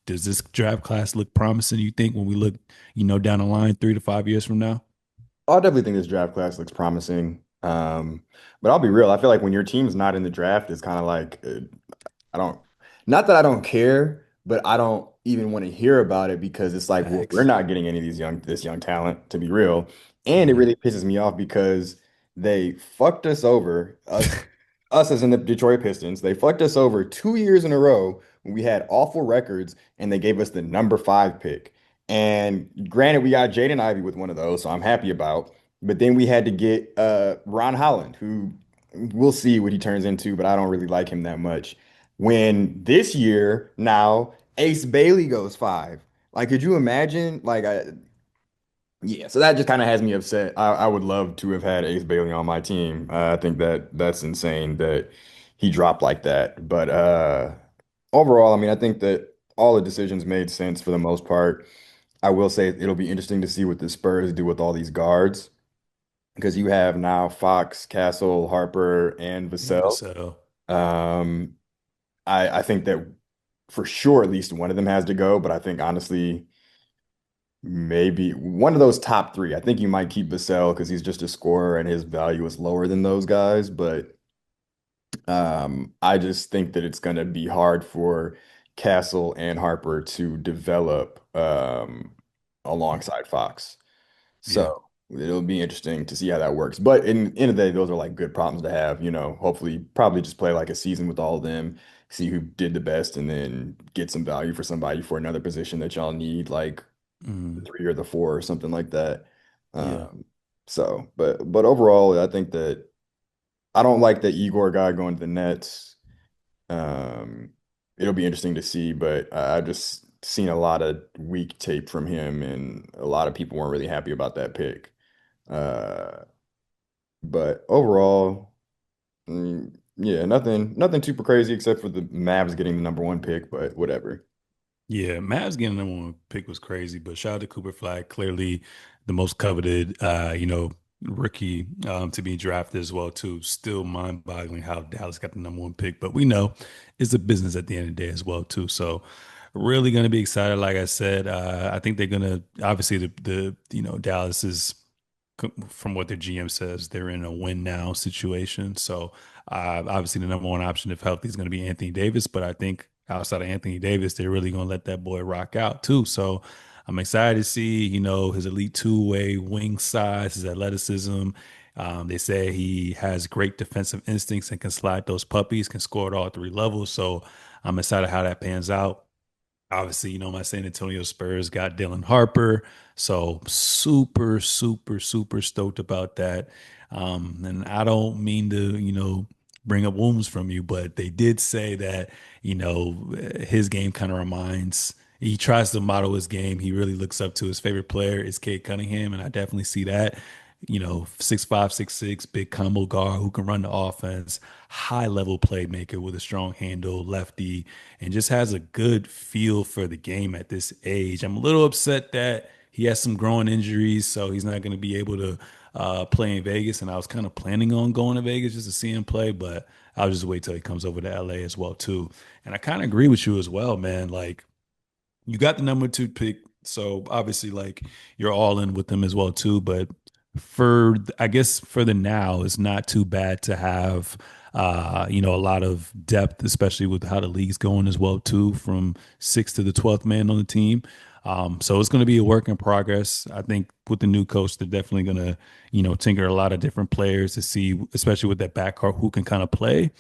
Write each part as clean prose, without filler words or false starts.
does this draft class look promising, you think, when we look, down the line 3 to 5 years from now? I definitely think this draft class looks promising. But I'll be real. I feel like when your team's not in the draft, it's kind of like I don't, not that I don't care, but I don't even want to hear about it because it's like, well, we're Facts. not getting any of this young talent, to be real. And it Hmm. really pisses me off because they fucked us over, us as in the Detroit Pistons. They fucked us over 2 years in a row when we had awful records and they gave us the number 5 pick. And granted, we got Jaden Ivey with one of those, so I'm happy about. But then we had to get Ron Holland, who we'll see what he turns into, but I don't really like him that much. When this year now Ace Bailey goes 5. Like, could you imagine? Yeah, so that just kind of has me upset. I would love to have had Ace Bailey on my team. I think that's insane that he dropped like that. But overall, I mean, I think that all the decisions made sense for the most part. I will say it'll be interesting to see what the Spurs do with all these guards because you have now Fox, Castle, Harper, and And Vassell. Vassell. Um, I think that for sure at least one of them has to go, but I think honestly maybe one of those top three. I think you might keep Vassell because he's just a scorer and his value is lower than those guys, but I just think that it's going to be hard for Castle and Harper to develop alongside Fox. Yeah. So it'll be interesting to see how that works. But in the end of the day, those are like good problems to have. Hopefully, probably just play like a season with all of them, see who did the best, and then get some value for somebody for another position that y'all need, like the Mm. 3 or the 4 or something like that. Yeah. Um, but overall, I think that I don't like the Igor guy going to the Nets. Um, it'll be interesting to see, but I've just seen a lot of weak tape from him, and a lot of people weren't really happy about that pick. Uh, but overall, yeah, nothing super crazy except for the Mavs getting the number 1 pick, but whatever. Yeah, Mavs getting the number one pick was crazy, but shout out to Cooper Flag, clearly the most coveted, rookie to be drafted as well too. Still mind-boggling how Dallas got the number one pick, but we know it's a business at the end of the day as well too. So really going to be excited. Like I said, I think they're going to obviously Dallas is from what their GM says, they're in a win now situation. So obviously the number one option if healthy is going to be Anthony Davis, but I think outside of Anthony Davis, they're really going to let that boy rock out too. So I'm excited to see, his elite two-way wing size, his athleticism. They say he has great defensive instincts and can slide those puppies, can score at all 3 levels. So I'm excited how that pans out. Obviously, my San Antonio Spurs got Dylan Harper. So super, super, super stoked about that. And I don't mean to, bring up wounds from you, but they did say that, his game kind of reminds, he tries to model his game. He really looks up to his favorite player is Cade Cunningham. And I definitely see that. 6'5", 6'6", big combo guard who can run the offense, high level playmaker with a strong handle, lefty, and just has a good feel for the game at this age. I'm a little upset that he has some growing injuries, so he's not going to be able to play in Vegas. And I was kind of planning on going to Vegas just to see him play, but I'll just wait till he comes over to LA as well too. And I kind of agree with you as well, man. Like you got the number 2 pick, so obviously like you're all in with them as well too. But I guess for the now, it's not too bad to have a lot of depth, especially with how the league's going as well too, from 6th to the 12th man on the team. So it's going to be a work in progress. I think with the new coach, they're definitely going to, tinker a lot of different players to see, especially with that backcourt, who can kind of play.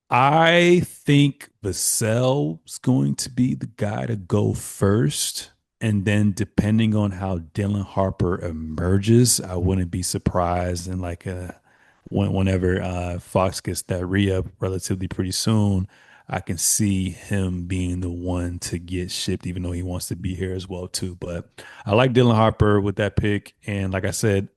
I think Vassell's going to be the guy to go first. And then depending on how Dylan Harper emerges, I wouldn't be surprised. And like whenever Fox gets that re-up relatively pretty soon, I can see him being the one to get shipped, even though he wants to be here as well too. But I like Dylan Harper with that pick. And like I said,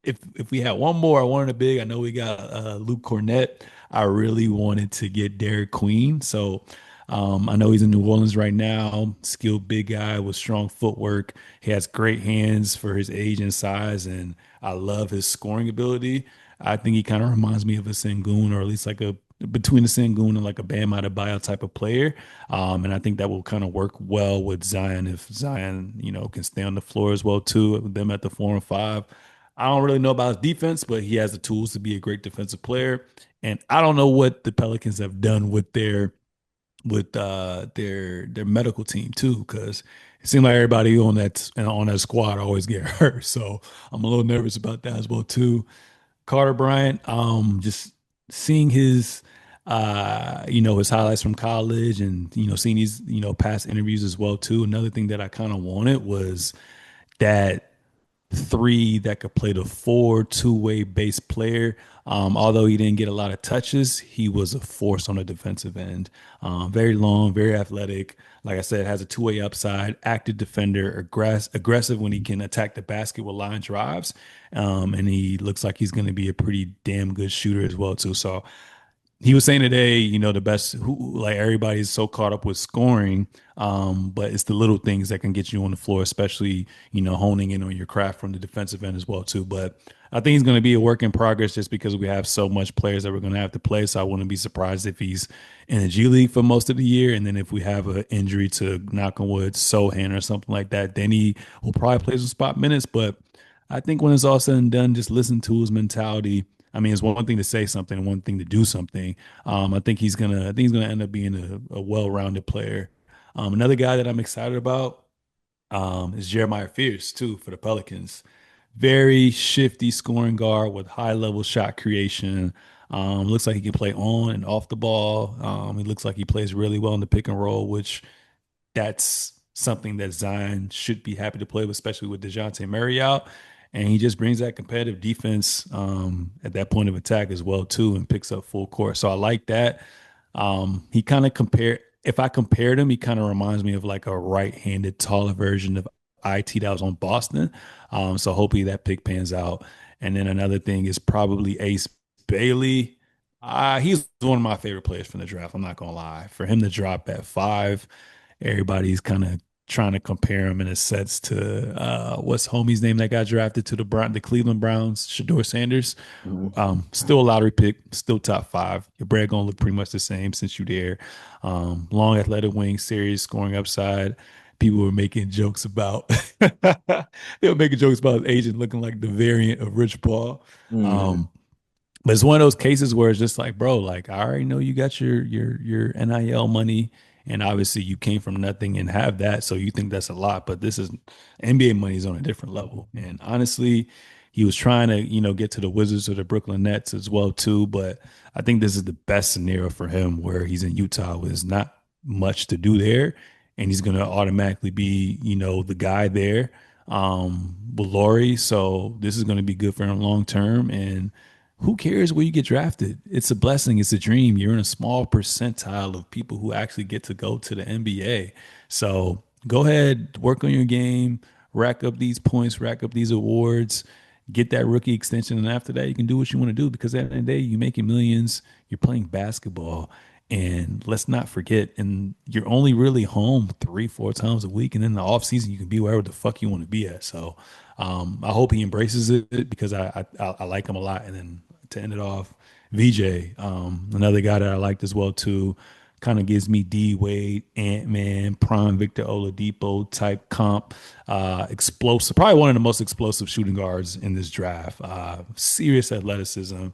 if we had one more, I wanted a big. I know we got Luke Cornett. I really wanted to get Derek Queen. So I know he's in New Orleans right now. Skilled big guy with strong footwork. He has great hands for his age and size, and I love his scoring ability. I think he kind of reminds me of a Sengun, or at least like a between a Sengun and like a Bam Adebayo type of player. And I think that will kind of work well with Zion if Zion, can stay on the floor as well too. Them at the 4 and 5. I don't really know about his defense, but he has the tools to be a great defensive player. And I don't know what the Pelicans have done with their medical team too, because it seemed like everybody on that squad always get hurt. So I'm a little nervous about that as well too. Carter Bryant, just seeing his highlights from college and seeing these past interviews as well too. Another thing that I kind of wanted was that three that could play the four, two-way base player. Although he didn't get a lot of touches, he was a force on the defensive end. Very long, very athletic. Like I said, has a two-way upside, active defender, aggressive when he can attack the basket with line drives. And he looks like he's going to be a pretty damn good shooter as well too. So he was saying today, the best who like everybody's so caught up with scoring, but it's the little things that can get you on the floor, especially, honing in on your craft from the defensive end as well, too. But I think he's going to be a work in progress just because we have so much players that we're going to have to play. So I wouldn't be surprised if he's in the G League for most of the year. And then if we have an injury to knock on wood, Sohan or something like that, then he will probably play some spot minutes. But I think when it's all said and done, just listen to his mentality. I mean, it's one thing to say something, one thing to do something. I think he's gonna end up being a well-rounded player. Another guy that I'm excited about is Jeremiah Fierce too for the Pelicans. Very shifty scoring guard with high-level shot creation. Looks like he can play on and off the ball. He looks like he plays really well in the pick and roll, which that's something that Zion should be happy to play with, especially with DeJounte Murray out. And he just brings that competitive defense at that point of attack as well too, and picks up full court. So I like that. He kind of compare. If I compared him, he kind of reminds me of like a right-handed, taller version of IT that was on Boston. So hopefully that pick pans out. And then another thing is probably Ace Bailey. He's one of my favorite players from the draft. I'm not gonna lie. For him to drop at 5, everybody's kind of trying to compare him in a sense to what's homie's name that got drafted to the Cleveland Browns, Shador Sanders. Mhm. Still a lottery pick, still top 5. Your bread gonna look pretty much the same since you there. Long athletic wing, serious scoring upside. People were making jokes about they were making jokes about his agent looking like the variant of Rich Paul. Mhm. Um, but it's one of those cases where it's just like, bro, like I already know you got your NIL money, and obviously you came from nothing and have that, so you think that's a lot. But this is NBA money is on a different level. And honestly, he was trying to, get to the Wizards or the Brooklyn Nets as well too. But I think this is the best scenario for him where he's in Utah with not much to do there, and he's gonna automatically be, the guy there with Laurie. So this is gonna be good for him long term. And who cares where you get drafted? It's a blessing. It's a dream. You're in a small percentile of people who actually get to go to the NBA. So go ahead, work on your game, rack up these points, rack up these awards, get that rookie extension. And after that, you can do what you want to do because at the end of the day, you're making millions, you're playing basketball. And let's not forget, and you're only really home 3, 4 times a week. And in the off season, you can be wherever the fuck you want to be at. So I hope he embraces it because I like him a lot. And then to end it off, VJ, another guy that I liked as well too, kind of gives me D Wade, Ant Man, prime Victor Oladipo type comp, explosive, probably one of the most explosive shooting guards in this draft. Serious athleticism,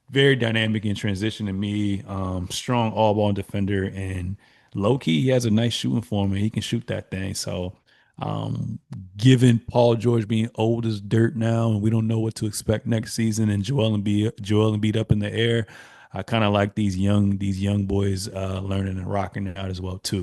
very dynamic in transition to me, strong all ball defender, and low key he has a nice shooting form and he can shoot that thing. So um, given Paul George being old as dirt now, and we don't know what to expect next season, and Joel Embiid up in the air, I kind of like these young boys learning and rocking it out as well too.